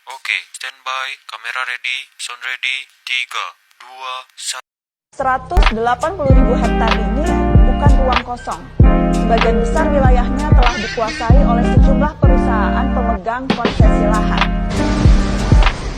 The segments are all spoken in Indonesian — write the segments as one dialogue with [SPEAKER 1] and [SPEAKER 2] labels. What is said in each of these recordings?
[SPEAKER 1] Oke, standby, kamera ready, sound ready, 3, 2, 1.
[SPEAKER 2] 180.000 hektar ini bukan ruang kosong. Sebagian besar wilayahnya telah dikuasai oleh sejumlah perusahaan pemegang konsesi lahan.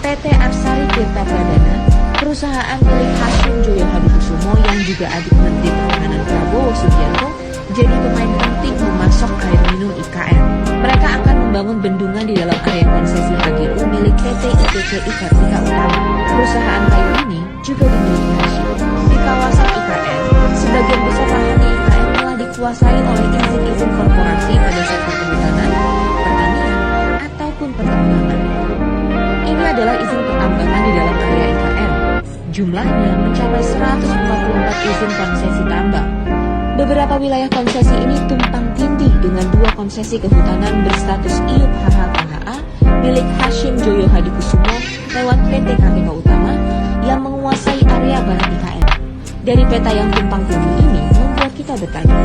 [SPEAKER 3] PT Arsari Tirta Pradana, perusahaan milik Hashim Joyo Hadikusumo yang juga adik Menteri Pertahanan Prabowo Subianto, jadi pemain penting memasok air minum IKN. Mereka akan membangun bendungan di dalam area konsesi HGU milik PT ITCI Kartika Utama. Perusahaan kayu ini juga dimiliki Hashim. Di kawasan IKN, sebagian besar lahan di IKN telah dikuasai oleh izin-izin korporasi pada sektor kehutanan, pertanian, ataupun pertambangan. Ini adalah izin pertambangan di dalam area IKN. Jumlahnya mencapai 144 izin konsesi tambang. Beberapa wilayah konsesi ini tumpang tindih dengan 2 konsesi kehutanan berstatus IUP HHKHA milik Hashim Joyo Hadikusumo lewat PT KPK Utama yang menguasai area barat IKN. Dari peta yang tumpang tindih ini membuat kita bertanya,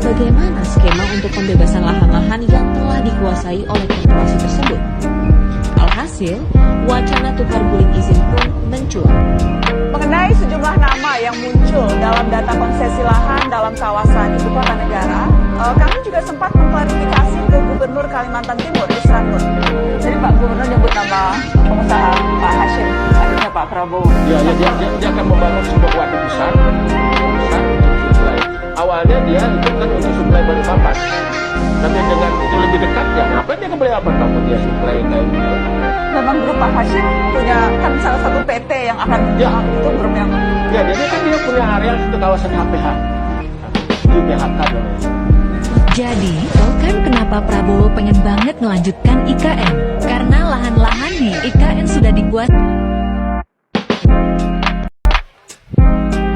[SPEAKER 3] bagaimana skema untuk pembebasan lahan-lahan yang telah dikuasai oleh korporasi tersebut? Alhasil, wacana tukar guling izin pun mencuat.
[SPEAKER 2] Mengenai sejumlah nama yang muncul dalam data konsesi lahan dalam kawasan ibu kota negara, kami juga sempat mengklarifikasi ke Gubernur Kalimantan Timur, Isran Nur. Jadi Pak Gubernur nyebut nama pengusaha Pak Hashim, adiknya Pak Prabowo.
[SPEAKER 4] Ya, dia akan membangun sebuah waduk besar untuk suplai. Awalnya dia itu kan untuk suplai Balikpapan. Tapi dengan itu lebih dekat ya, ngapain dia ke Balikpapan kalau dia suplai kayak gitu?
[SPEAKER 2] Memang grup Pak Hashim punya kan salah satu PT yang akan itu grup yang...
[SPEAKER 4] Ya, jadi kan dia punya area di kawasan HPH. Di PHK namanya.
[SPEAKER 5] Jadi, tau kan kenapa Prabowo pengen banget melanjutkan IKN? Karena lahan-lahan di IKN sudah dikuasai.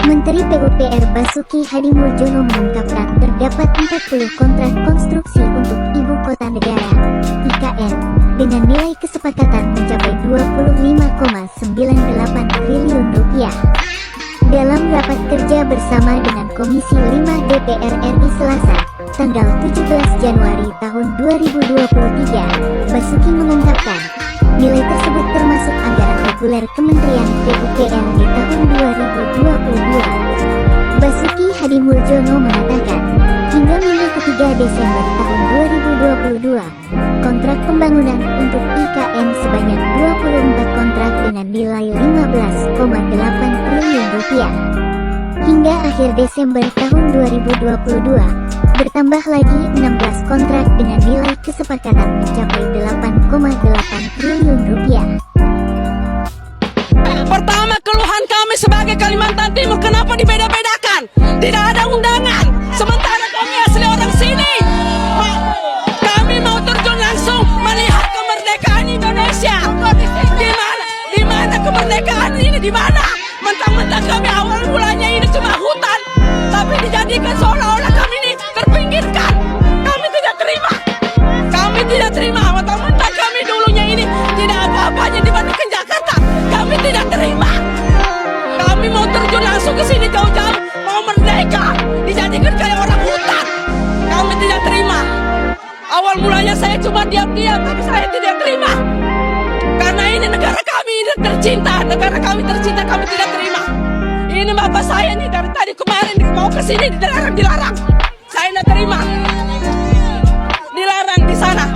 [SPEAKER 6] Menteri PUPR Basuki Hadimuljono mengungkapkan terdapat 40 kontrak konstruksi untuk Ibu Kota Negara (IKN) dengan nilai kesepakatan mencapai 25,98 triliun rupiah. Dalam rapat kerja bersama dengan Komisi 5 DPR RI Selasa, tanggal 17 Januari tahun 2023, Basuki mengungkapkan, nilai tersebut termasuk anggaran reguler Kementerian PUPR di tahun 2022. Basuki Hadimuljono mengatakan, hingga minggu ketiga Desember tahun 2022, kontrak pembangunan untuk IKN sebanyak 24 kontrak dengan nilai 15,8 triliun rupiah. Hingga akhir Desember tahun 2022, bertambah lagi 16 kontrak dengan nilai kesepakatan mencapai 8,8 triliun rupiah.
[SPEAKER 7] Pertama, keluhan kami sebagai Kalimantan Timur, kenapa dibeda-bedakan? Tidak ada undangan, sementara kami asli orang sini. Kami mau terjun langsung melihat kemerdekaan Indonesia. Di mana kemerdekaan ini? Di mana? Mentang-mentang kami awal mulanya ini cuma hutan, tapi dijadikan seolah-olah kami ini terpinggirkan. Kami tidak terima. Kami tidak terima. Mentang-mentang kami dulunya ini tidak apa-apanya dibandingkan Jakarta. Kami tidak terima. Kami mau terjun langsung ke sini jauh-jauh, mau merdeka, dijadikan kayak orang hutan. Kami tidak terima. Awal mulanya saya cuma diam-diam, tapi saya tidak terima. Karena ini negara kami, ini tercinta, negara kami tercinta, kami tidak terima. Ini bapak saya nih dari tadi kemarin mau ke sini dilarang. Saya tidak terima. Dilarang di sana.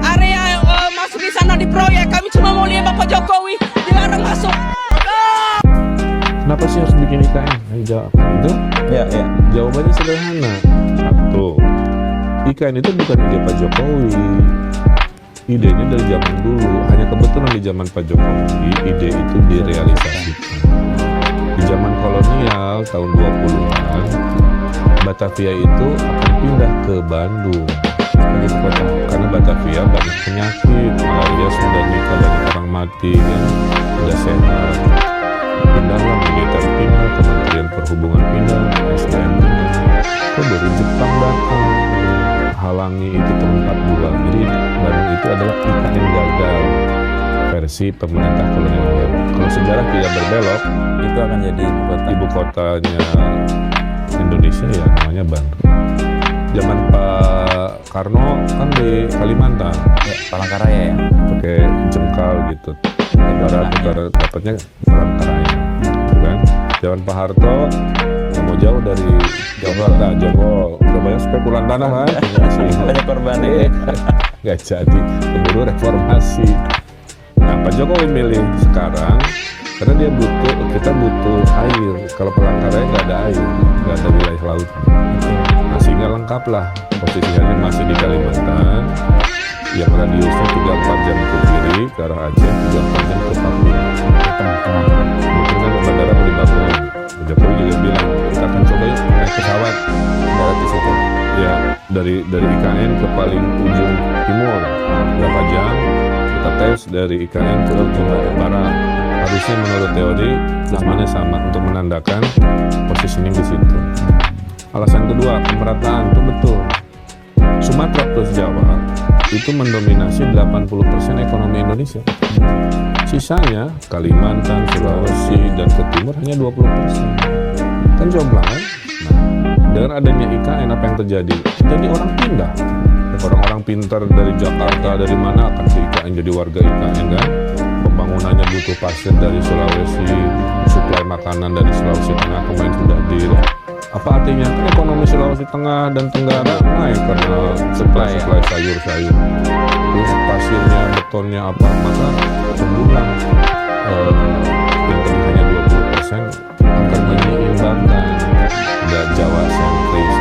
[SPEAKER 7] Area masuk di sana di proyek, kami cuma mau lihat Bapak Jokowi, dilarang masuk.
[SPEAKER 8] Kenapa sih harus bikin IKN? Itu? Ya. Jawabannya sederhana. Satu, IKN itu bukan ide Pak Jokowi. Idenya dari zaman dulu. Hanya kebetulan di zaman Pak Jokowi, ide itu direalisasikan. Di zaman kolonial tahun 20-an, Batavia itu akan pindah ke Bandung. Karena Batavia banyak penyakit, malaria, sudah nikah, banyak orang mati, kan? Udah sehat. Pindahlah, militer pindah, Kementerian Perhubungan pindah, SDM pindah. Kok baru Jepang datang, halangi itu tempat dua. Jadi Bandung itu adalah IKN gagal versi pemerintah kolonial baru. Kalau sejarah tidak berbelok, itu akan jadi ibu kotanya Indonesia, ya namanya Bandung. Zaman Pak Karno kan di Kalimantan
[SPEAKER 9] Ya, Palangkaraya ya.
[SPEAKER 8] pakai jengkal gitu. Utara dapatnya Palangkaraya, gitu kan. Zaman Pak Harto nggak mau jauh dari Jakarta, Jonggol. Udah banyak spekulan tanah kan.
[SPEAKER 9] Banyak korban ya.
[SPEAKER 8] Nggak jadi, keburu reformasi. Nah, Pak Jokowi milih sekarang karena kita butuh air. Kalau Palangkaraya nggak ada air, nggak ada wilayah laut. Nah, sehingga lengkap lah posisinya masih di Kalimantan, yang radiusnya 3-4 jam ke kiri ke arah Aceh, 3-4 jam ke Papua. Mungkin kan bandara mau dibangun. Jokowi juga bilang kita akan coba yuk naik pesawat darat di situ. Ya, dari IKN ke paling ujung timur berapa jam, kita tes dari IKN ke ujung barat. Harusnya menurut teori semuanya sama untuk menandakan positioning di situ. Alasan kedua, pemerataan itu betul. Sumatera plus Jawa itu mendominasi 80% ekonomi Indonesia. Sisanya Kalimantan, Sulawesi, dan ke timur hanya 20%. Kan jomplang kan? Nah, dengan adanya IKN apa yang terjadi? Jadi orang pindah. Orang-orang pintar dari Jakarta, dari mana akan ke IKN jadi warga IKN kan? Pembangunannya butuh pasir dari Sulawesi, suplai makanan dari Sulawesi Tengah kemarin sudah deal. Apa artinya? Kan ekonomi Sulawesi Tengah dan Tenggara naik karena suplai sayur-sayur. Terus pasirnya, betonnya apa, maka sebulan yang tadi hanya 20% akan menyeimbangkan dan Jawa sentris.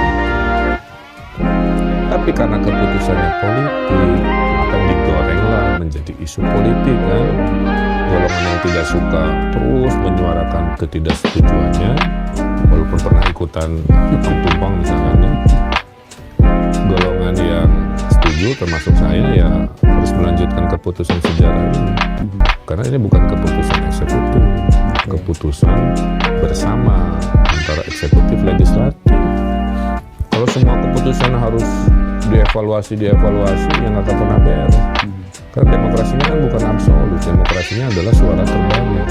[SPEAKER 8] Tapi karena keputusannya politik, maka digorenglah menjadi isu politik kan. Golongan yang tidak suka terus menyuarakan ketidaksetujuannya, walaupun pernah ikutan tumpang misalnya. Golongan yang setuju termasuk saya ya harus melanjutkan keputusan sejarah ini. Karena ini bukan keputusan eksekutif, keputusan bersama antara eksekutif legislatif. Kalau semua keputusan harus dievaluasi yang akan pernah beres. Karena demokrasinya kan bukan absolut, demokrasinya adalah suara terbanyak.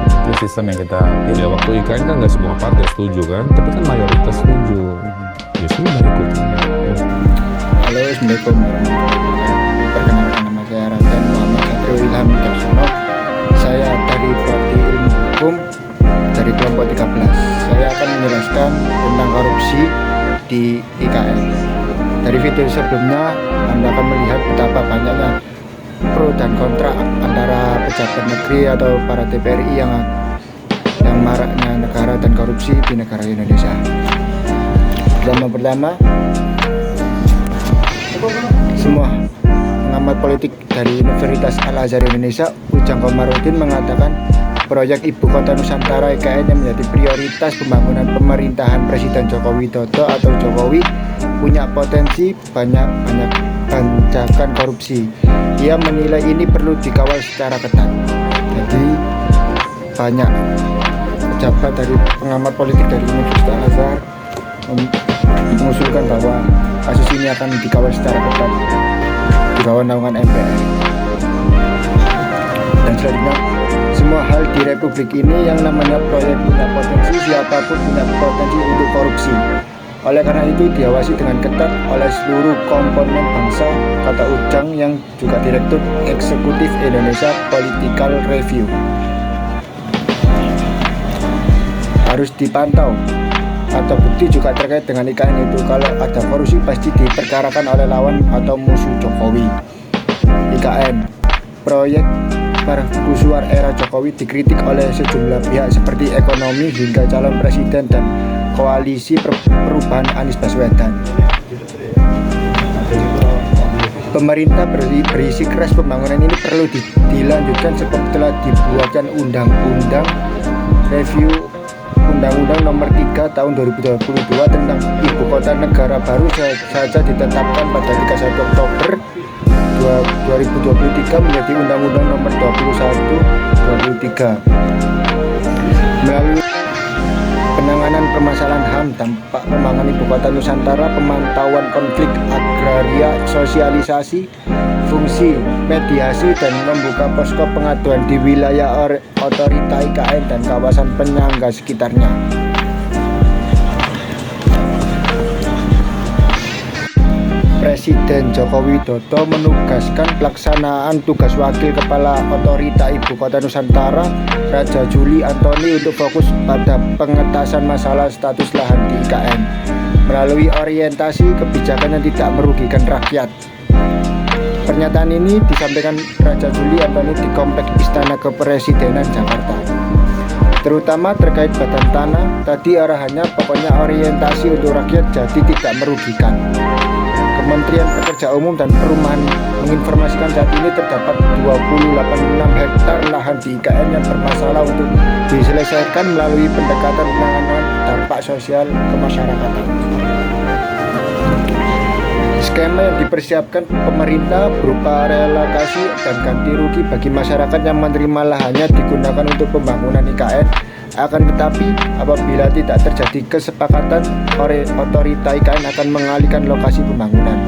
[SPEAKER 9] Itu sistem yang kita
[SPEAKER 8] Ya waktu IKN kan nggak semua partai setuju kan, tapi kan mayoritas setuju. Ya sudah ikutin.
[SPEAKER 10] Halo, Assalamualaikum warahmatullahi wabarakatuh. Perkenalkan nama saya Raden Muhammad Satrio Ilham Wicaksono. Saya dari Prodi Ilmu Hukum dari kelompok 13. Saya akan menjelaskan tentang korupsi di IKN. Dari video sebelumnya, Anda akan melihat betapa banyaknya pro dan kontra antara pejabat negeri atau para TPRI yang maraknya negara dan korupsi di negara Indonesia. Pertama, semua pengamat politik dari Universitas Al-Azhar Indonesia, Ujang Komarudin mengatakan proyek Ibu Kota Nusantara IKN yang menjadi prioritas pembangunan pemerintahan Presiden Joko Widodo atau Jokowi punya potensi banyak bancakan korupsi. Ia menilai ini perlu dikawal secara ketat. Jadi banyak pejabat dari pengamat politik dari Universitas Al-Azhar mengusulkan bahwa kasus ini akan dikawal secara ketat di bawah naungan MPR. Dan selanjutnya, semua hal di Republik ini yang namanya proyek punya potensi, siapapun punya potensi untuk korupsi. Oleh karena itu diawasi dengan ketat oleh seluruh komponen bangsa, kata Ujang yang juga Direktur Eksekutif Indonesia Political Review. Harus dipantau atau bukti juga terkait dengan IKN itu. Kalau ada korupsi pasti diperkarakan oleh lawan atau musuh Jokowi. IKN, proyek mercusuar era Jokowi dikritik oleh sejumlah pihak seperti ekonomi hingga calon presiden dan koalisi perubahan Anies Baswedan. Pemerintah berisi keras pembangunan ini perlu dilanjutkan setelah dibuatkan undang-undang review Undang-Undang Nomor 3 Tahun 2022 tentang Ibu Kota Negara baru saja ditetapkan pada 31 Oktober 2023 menjadi Undang-Undang Nomor 21 2023. Melalui penanganan permasalahan HAM, dampak pembangunan Ibu Kota Nusantara, pemantauan konflik agraria, sosialisasi, fungsi mediasi, dan membuka posko pengaduan di wilayah otorita IKN dan kawasan penyangga sekitarnya. Presiden Joko Widodo menugaskan pelaksanaan tugas Wakil Kepala Otorita Ibu Kota Nusantara Raja Juli Antoni untuk fokus pada pengentasan masalah status lahan di IKN melalui orientasi kebijakan yang tidak merugikan rakyat. Pernyataan ini disampaikan Raja Juli Antoni di Kompleks Istana Kepresidenan Jakarta. Terutama terkait badan tanah, tadi arahannya pokoknya orientasi untuk rakyat jadi tidak merugikan. Kementerian Pekerjaan Umum dan Perumahan menginformasikan saat ini terdapat 286 hektar lahan di IKN yang bermasalah untuk diselesaikan melalui pendekatan penanganan dampak sosial kemasyarakatan. Skema yang dipersiapkan pemerintah berupa relokasi dan ganti rugi bagi masyarakat yang menerima lahannya digunakan untuk pembangunan IKN. Akan tetapi apabila tidak terjadi kesepakatan, otorita IKN akan mengalihkan lokasi pembangunan.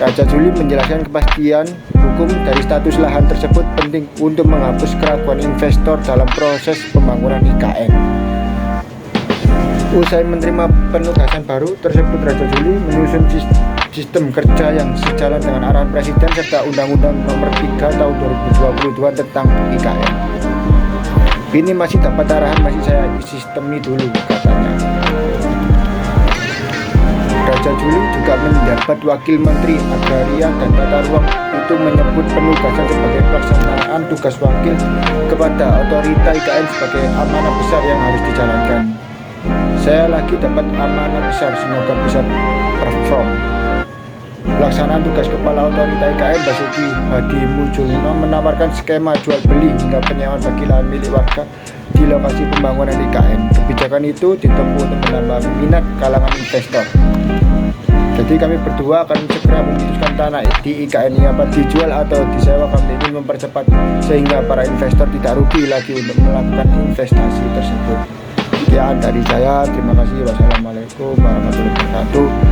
[SPEAKER 10] Raja Juli menjelaskan kepastian hukum dari status lahan tersebut penting untuk menghapus keraguan investor dalam proses pembangunan IKN. Usai menerima penugasan baru tersebut, Raja Juli menyusun sistem kerja yang sejalan dengan arahan Presiden serta Undang-Undang Nomor 3 Tahun 2022 tentang IKN. Ini masih dapat arahan, masih saya sistemi dulu, katanya. Raja Juli juga menjabat Wakil Menteri Agraria dan Tata Ruang itu menyebut penugasan sebagai pelaksanaan tugas wakil kepada otorita IKN sebagai amanah besar yang harus dijalankan. Saya lagi dapat amanah besar, semoga bisa perform. Pelaksanaan tugas Kepala Otorita IKN Basuki Hadi Muljono menawarkan skema jual beli hingga penyewaan bagi lahan milik warga di lokasi pembangunan IKN. Kebijakan itu ditempuh untuk menambah minat kalangan investor. Jadi kami berdua akan segera memutuskan tanah di IKN ini apa dijual atau disewa. Kami ingin mempercepat sehingga para investor tidak rugi lagi untuk melakukan investasi tersebut. Sekian dari saya, terima kasih. Wassalamualaikum warahmatullahi wabarakatuh.